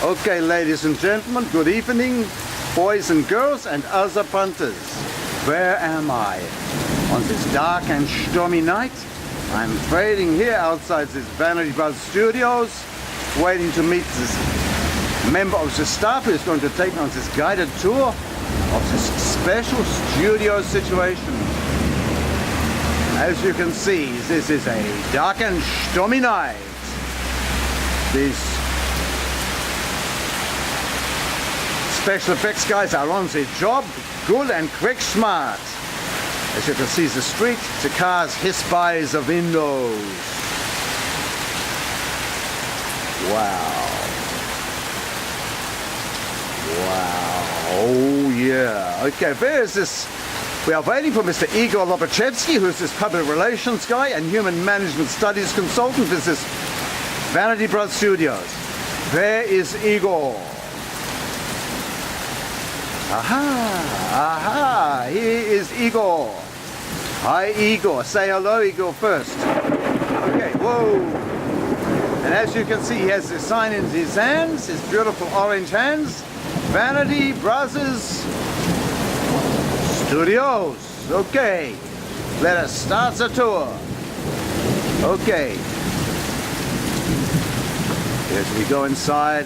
Okay, ladies and gentlemen, good evening, boys and girls and other punters. Where am I? On this dark and stormy night, I'm waiting here outside this Vanity Brothers Studios, waiting to meet this member of the staff who is going to take me on this guided tour of this special studio situation. As you can see, this is a dark and stormy night. These special effects guys are on the job, good and quick smart. As you can see the street, the cars hiss by the windows. Wow. Wow. Oh yeah. Okay, where is this? We are waiting for Mr. Igor Lobachevski, who's this public relations guy and human management studies consultant. This is Vanity Brothers Studios. Where is Igor? Aha, here is Igor. Hi Igor, say hello Igor first. Okay, whoa. And as you can see, he has the sign in his hands, his beautiful orange hands. Vanity Brothers Studios. Okay, let us start the tour. Okay. As we go inside,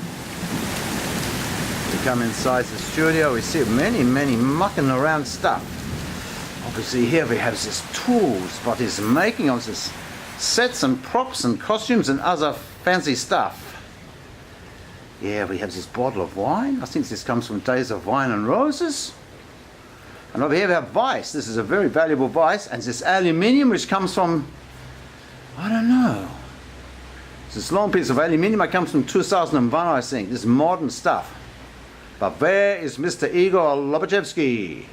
we come inside the studio, we see many mucking around stuff. Obviously here we have this tools, what he's making of this sets and props and costumes and other fancy stuff. Yeah, we have this bottle of wine. I think this comes from Days of Wine and Roses. And over here we have vice. This is a very valuable vice. And this aluminium which comes from, I don't know. This long piece of aluminium that comes from 2001, I think. This is modern stuff. But where is Mr. Igor Lobachevski?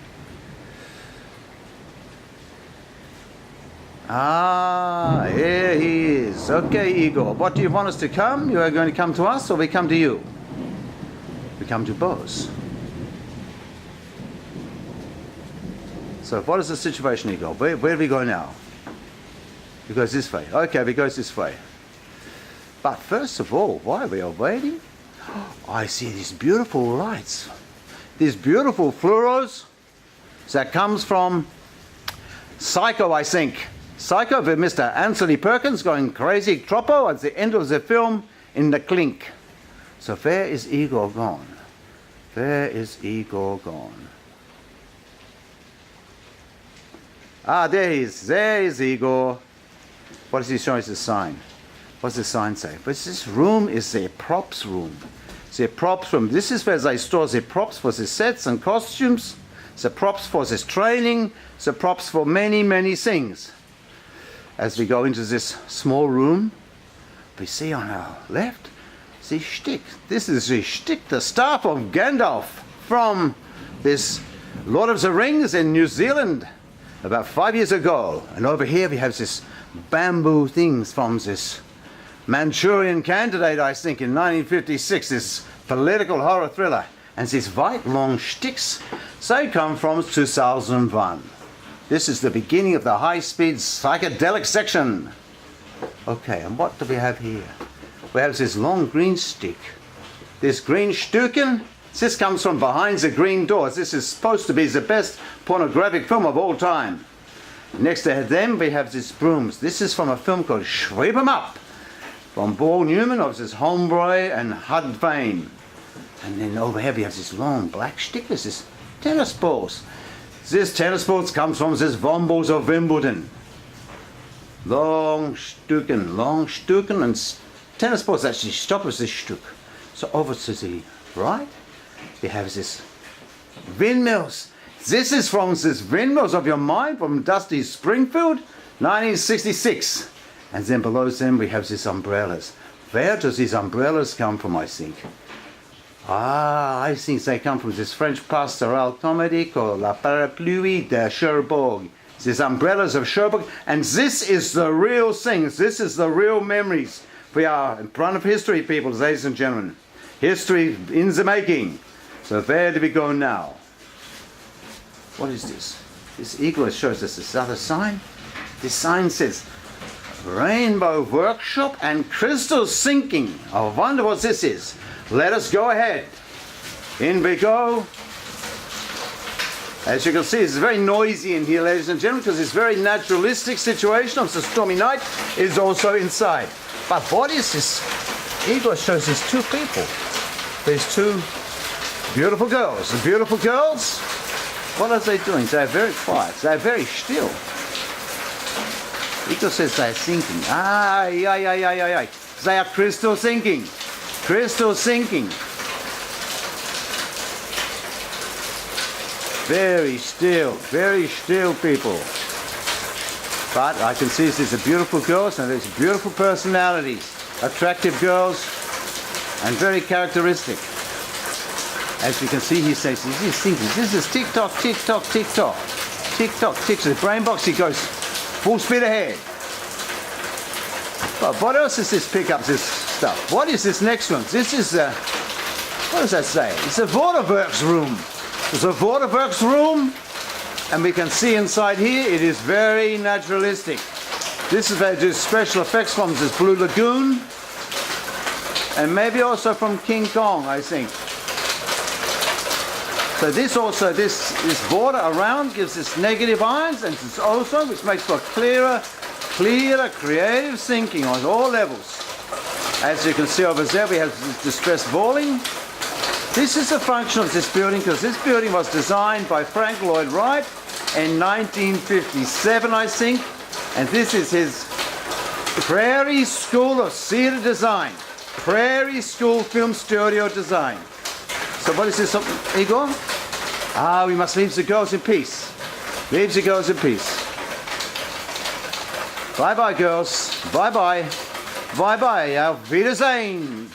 Ah, here he is. Okay, Igor, what do you want us to come? You are going to come to us or we come to you? We come to both. So what is the situation, Igor? Where do we go now? We go this way. Okay, we go this way. But first of all, while we are waiting, I see these beautiful lights. These beautiful fluoros that comes from Psycho, I think. Psycho with Mr. Anthony Perkins going crazy troppo at the end of the film in the clink. So where is Igor gone? Where is Igor gone? Ah, there he is. There is Igor. What is he showing us the sign? What's the sign say? But this room is a props room. The props room. This is where they store the props for the sets and costumes, the props for this training, the props for many things. As we go into this small room, we see on our left the shtick. This is the shtick, the staff of Gandalf from this Lord of the Rings in New Zealand about 5 years ago. And over here we have this bamboo things from this Manchurian Candidate, I think, in 1956, this political horror thriller. And these white long sticks, they come from 2001. This is the beginning of the high-speed psychedelic section. Okay, and what do we have here? We have this long green stick. This green Stücken, this comes from behind the green doors. This is supposed to be the best pornographic film of all time. Next to them we have these brooms. This is from a film called Sweep 'em Up, from Paul Newman of this Homeboy and Hud fame. And then over here we have this long black stick. This is tennis balls. This tennis balls comes from this Wombles of Wimbledon. Long Stücken and tennis balls actually stop with this Stück. So over to the right we have this windmills. This is from this Windmills of Your Mind from Dusty Springfield, 1966. And then below them we have these umbrellas. Where do these umbrellas come from, I think? Ah, I think they come from this French pastoral comedy called La Parapluie de Cherbourg. These umbrellas of Cherbourg. And this is the real things. This is the real memories. We are in front of history, people, ladies and gentlemen. History in the making. So where do we go now? What is this? This Igor shows us this other sign. This sign says Rainbow Workshop and Crystal Sinking. I wonder what this is. let us go ahead. In we go. As you can see, it's very noisy in here, ladies and gentlemen, because this very naturalistic situation of the stormy night is also inside. But what is this? Igor shows these two people. These two beautiful girls. The beautiful girls, what are they doing? They're very quiet. They're very still. Igor says they're thinking. They are crystal thinking. Crystal thinking. Very still people. But I can see these are beautiful girls and there's beautiful personalities, attractive girls, and very characteristic. As you can see, he says, he's thinking, this is tick-tock, tick-tock, tick-tock. Tick-tock, tick-tock. The brain box, he goes full speed ahead. But what else is this pickup, this stuff? What is this next one? This is, what does that say? It's a Waterworks room. It's a Waterworks room, and we can see inside here it is very naturalistic. This is where they do special effects from this Blue Lagoon, and maybe also from King Kong, I think. So this also, this border around gives this negative ions and this ozone, which makes for clearer, creative thinking on all levels. As you can see over there, we have this distress balling. This is a function of this building because this building was designed by Frank Lloyd Wright in 1957, I think. And this is his Prairie School of Theatre Design. Prairie School Film Studio Design. So what is this, Igor? We must leave the girls in peace. Leave the girls in peace. Bye-bye, girls. Bye-bye. Bye-bye. Auf Wiedersehen.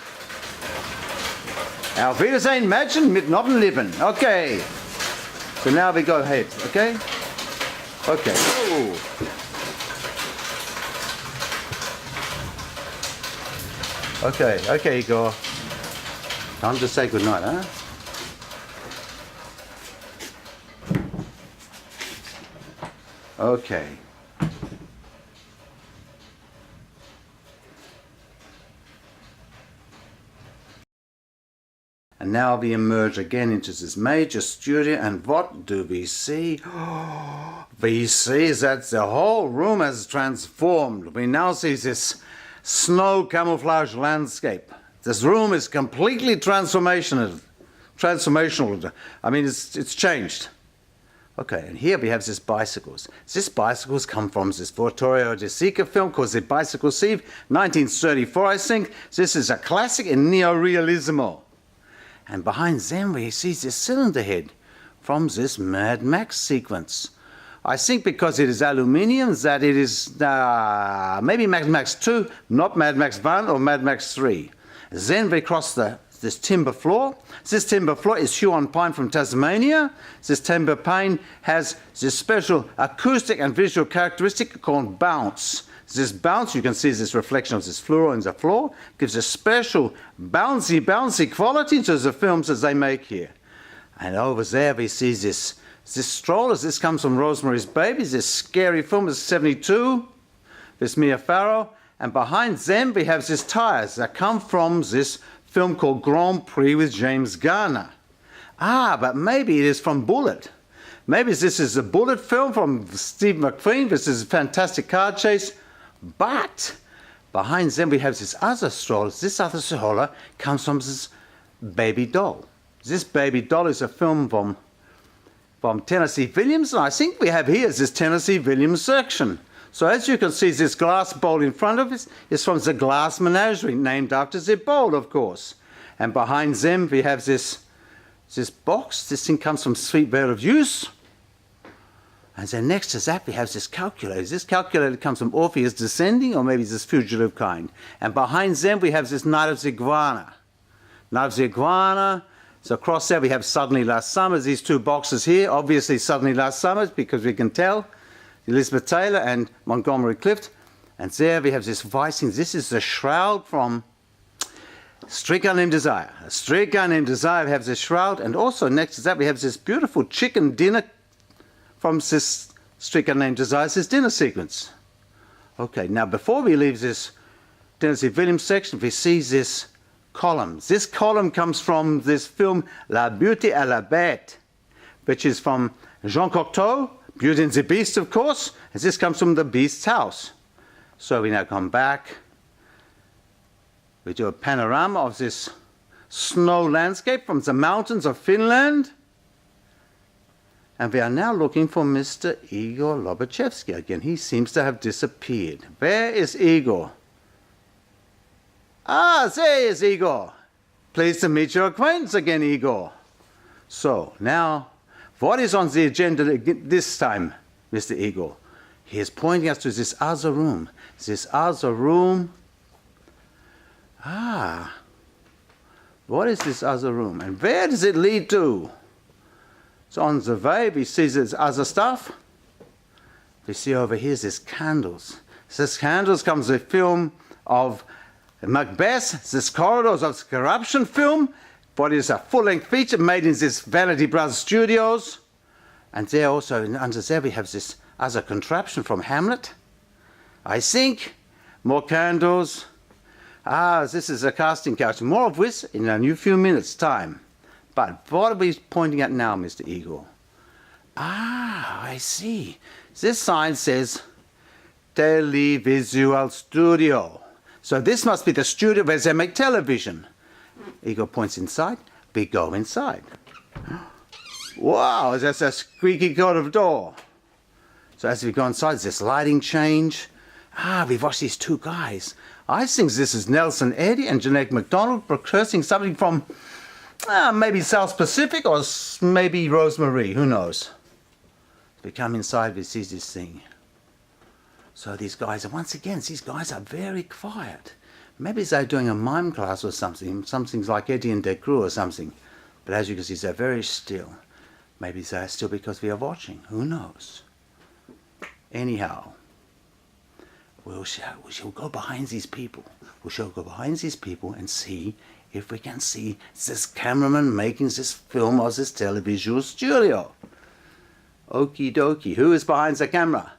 Auf Wiedersehen, Mädchen mit neuen Lippen. Okay. So now we go ahead, okay? Okay. Oh. Okay, Igor. Time to say goodnight, huh? Okay. And now we emerge again into this major studio, and what do we see? We see that the whole room has transformed. We now see this snow camouflage landscape. This room is completely transformational. I mean, it's changed. Okay, and here we have these bicycles. These bicycles come from this Vittorio De Sica film called The Bicycle Thief, 1934, I think. This is a classic in Neorealismo. And behind them we see this cylinder head from this Mad Max sequence. I think because it is aluminium that it is maybe Mad Max 2, not Mad Max 1 or Mad Max 3. Then we cross this timber floor. This timber floor is Huon pine from Tasmania. This timber pine has this special acoustic and visual characteristic called bounce. This bounce, you can see this reflection of this fluoro in the floor, gives a special bouncy quality to the films that they make here. And over there we see this strollers. This comes from Rosemary's Baby, this scary film is 72, this Mia Farrow. And behind them we have these tires that come from this film called Grand Prix with James Garner. But maybe it is from Bullet. Maybe this is a Bullet film from Steve McQueen. This is a fantastic car chase. But behind them we have this other stroller. This other stroller comes from this baby doll. This baby doll is a film from Tennessee Williams, and I think we have here this Tennessee Williams section. So as you can see, this glass bowl in front of us is from the Glass Menagerie, named after the bowl, of course. And behind them we have this box. This thing comes from Streetwear of Use. And then next to that we have this calculator. This calculator comes from Orpheus Descending, or maybe this fugitive kind. And behind them we have this Night of the Iguana. Night of the Iguana. So across there we have Suddenly Last Summer. These two boxes here, obviously Suddenly Last Summer, because we can tell. Elizabeth Taylor and Montgomery Clift. And there we have this Weissing. This is the shroud from Streetcar Named Desire. A Streetcar Named Desire, we have this shroud. And also next to that we have this beautiful chicken dinner from this Streetcar Named Desire, this dinner sequence. Okay, now before we leave this Tennessee Williams section, we see this columns. This column comes from this film La Beauté et la Bête, which is from Jean Cocteau, Beauty and the Beast, of course, and this comes from the Beast's house. So we now come back. We do a panorama of this snow landscape from the mountains of Finland. And we are now looking for Mr. Igor Lobachevski again. He seems to have disappeared. Where is Igor? Ah, there is Igor. Pleased to meet your acquaintance again, Igor. So, now, what is on the agenda this time, Mr. Igor? He is pointing us to this other room. This other room. Ah. What is this other room? And where does it lead to? So on the way, we see this other stuff. We see over here this candles. This candles comes the film of Macbeth, this Corridors of Corruption film, what is a full-length feature made in this Vanity Brothers Studios. And there also, under there, we have this other contraption from Hamlet. I think, more candles. Ah, this is a casting couch. More of which in a few minutes' time. But what are we pointing at now, Mr. Igor? Ah, I see. This sign says Televisual Studio. So this must be the studio where they make television. Igor points inside. We go inside. Wow, that's a squeaky kind of door. So as we go inside, there's this lighting change. Ah, we've watched these two guys. I think this is Nelson Eddy and Jeanette MacDonald rehearsing something from maybe South Pacific or maybe Rosemary, who knows. We come inside, we see this thing. So these guys, and once again, these guys are very quiet. Maybe they're doing a mime class or something like Eddie and Decru or something. But as you can see, they're very still. Maybe they're still because we are watching, who knows. Anyhow, we shall go behind these people. We shall go behind these people and see if we can see this cameraman making this film of this Televisual Studio. Okie dokie. Who is behind the camera?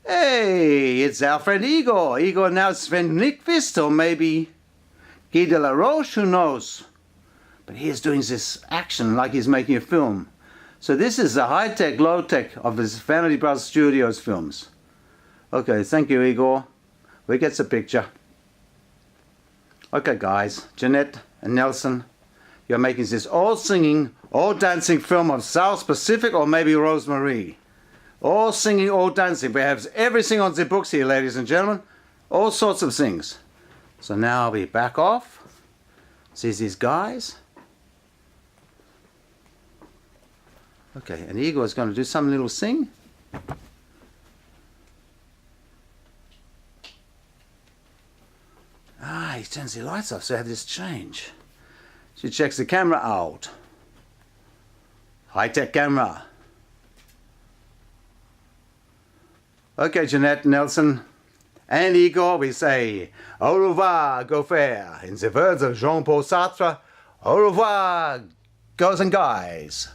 Hey, it's our friend Igor. Igor now Sven Nykvist or maybe Guy de la Roche, who knows? But he is doing this action like he's making a film. So this is the high-tech, low-tech of his Vanity Brothers Studios films. Okay, thank you, Igor. We get the picture. Okay, guys, Jeanette and Nelson, you're making this all-singing, all-dancing film of South Pacific or maybe Rosemary. All singing, all dancing. We have everything on the books here, ladies and gentlemen. All sorts of things. So now we back off. See these guys? Okay, and Igor is going to do some little sing. Ah, he turns the lights off, so I have this change. She checks the camera out. High-tech camera. Okay, Jeanette, Nelson, and Igor, we say, au revoir, go fair. In the words of Jean-Paul Sartre, au revoir, girls and guys.